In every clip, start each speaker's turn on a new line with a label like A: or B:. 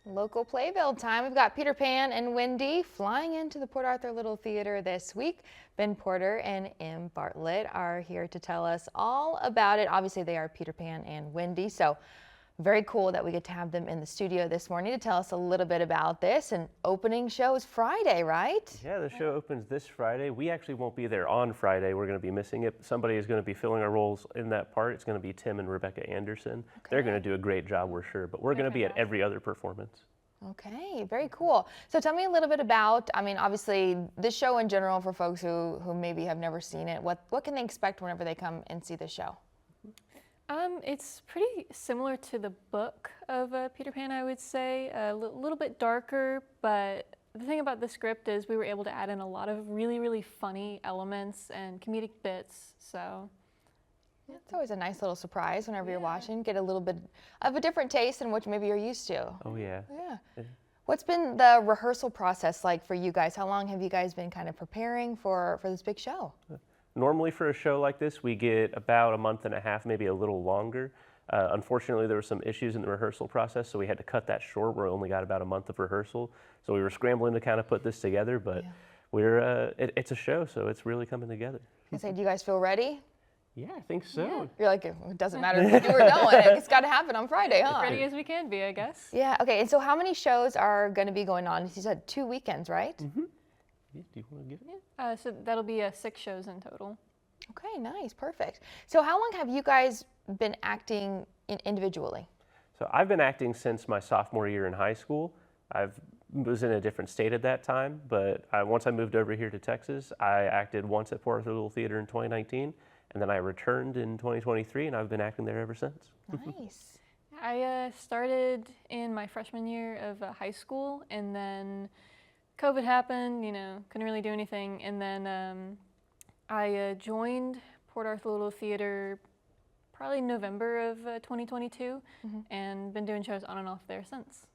A: Local playbill time. We've got Peter Pan and Wendy flying into the Port Arthur Little Theater this week. Ben Porter and M Bartlett are here to tell us all about it. Obviously, they are Peter Pan and Wendy, so very cool that we get to have them in the studio this morning to tell us a little bit about this. And opening show is Friday, right?
B: Yeah, the show opens this Friday. We actually won't be there on Friday. We're going to be missing it. Somebody is going to be filling our roles in that part. It's going to be Tim and Rebecca Anderson.
A: Okay.
B: They're going to do a great job, we're sure, but we're going to be at every other performance.
A: Okay, very cool. So tell me a little bit about, obviously this show in general for folks who maybe have never seen it. What can they expect whenever they come and see the show?
C: It's pretty similar to the book of Peter Pan, I would say. A little bit darker, but the thing about the script is we were able to add in a lot of really, really funny elements and comedic bits, so.
A: It's always a nice little surprise whenever you're watching. Get a little bit of a different taste than what maybe you're used to.
B: Oh, yeah.
A: Yeah. What's been the rehearsal process like for you guys? How long have you guys been kind of preparing for this big show?
B: Normally for a show like this, we get about a month and a half, maybe a little longer. Unfortunately, there were some issues in the rehearsal process, so we had to cut that short. We only got about a month of rehearsal, so we were scrambling to kind of put this together, but it's a show, so it's really coming together.
A: I say, do you guys feel ready?
B: Yeah, I think so.
A: Yeah. You're like, it doesn't matter if we do or don't. It's got to happen on Friday, huh?
C: As ready as we can be, I guess.
A: Yeah, okay. And so how many shows are going to be going on? You said 2 weekends, right?
B: Mm-hmm. Yeah, do you want to get it?
C: Yeah. So that'll be 6 shows in total.
A: Okay, nice, perfect. So how long have you guys been acting individually?
B: So I've been acting since my sophomore year in high school. I was in a different state at that time, but once I moved over here to Texas, I acted once at Port Arthur Little Theater in 2019, and then I returned in 2023, and I've been acting there ever since.
A: Nice.
C: I started in my freshman year of high school, and then COVID happened, couldn't really do anything, and then I joined Port Arthur Little Theater probably November of 2022, and been doing shows on and off there since.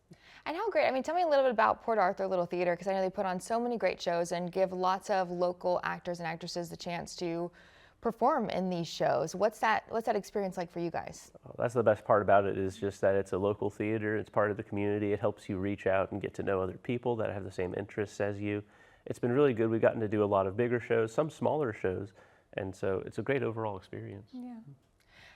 A: And how great, tell me a little bit about Port Arthur Little Theater, because I know they put on so many great shows and give lots of local actors and actresses the chance to perform in these shows. What's that experience like for you guys?
B: Oh, that's the best part about it, is just that it's a local theater, it's part of the community, it helps you reach out and get to know other people that have the same interests as you. It's been really good. We've gotten to do a lot of bigger shows, some smaller shows, and so it's a great overall experience.
C: Yeah.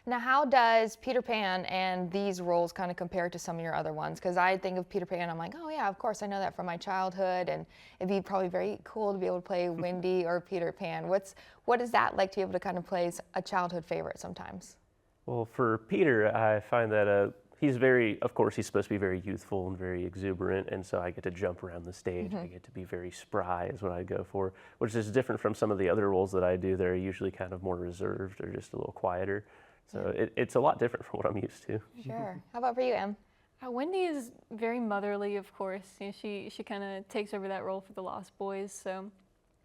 A: Now, how does Peter Pan and these roles kind of compare to some of your other ones? Because I think of Peter Pan, I'm like, oh yeah, of course, I know that from my childhood, and it'd be probably very cool to be able to play Wendy or Peter Pan. What is that like to be able to kind of play a childhood favorite sometimes?
B: Well, for Peter, I find that he's he's supposed to be very youthful and very exuberant, and so I get to jump around the stage. I get to be very spry is what I go for, which is different from some of the other roles that I do. They're usually kind of more reserved or just a little quieter. So it's a lot different from what I'm used to.
A: Sure. How about for you, Em?
C: Wendy is very motherly, of course. she kind of takes over that role for the Lost Boys, so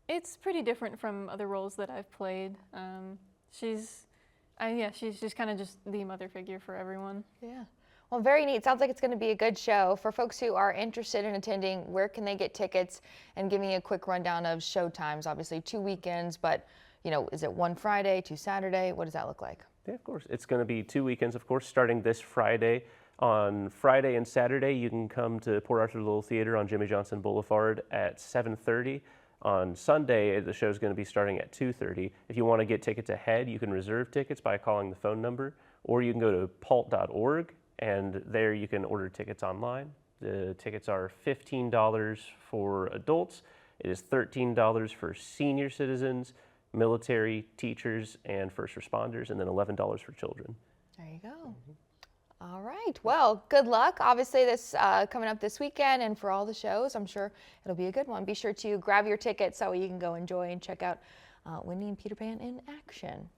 C: it's pretty different from other roles that I've played. She's just kind of just the mother figure for everyone.
A: Yeah. Well, very neat. Sounds like it's going to be a good show. For folks who are interested in attending, where can they get tickets? And give me a quick rundown of show times. Obviously 2 weekends, but is it 1 Friday, 2 Saturday? What does that look like?
B: Yeah, of course. It's going to be 2 weekends, of course, starting this Friday. On Friday and Saturday, you can come to Port Arthur Little Theater on Jimmy Johnson Boulevard at 7:30. On Sunday, the show's going to be starting at 2:30. If you want to get tickets ahead, you can reserve tickets by calling the phone number, or you can go to palt.org, and there you can order tickets online. The tickets are $15 for adults. It is $13 for senior citizens, military, teachers, and first responders, and then $11 for children.
A: There you go. All right. Well, good luck. Obviously, this coming up this weekend, and for all the shows, I'm sure it'll be a good one. Be sure to grab your tickets so you can go enjoy and check out Wendy and Peter Pan in action.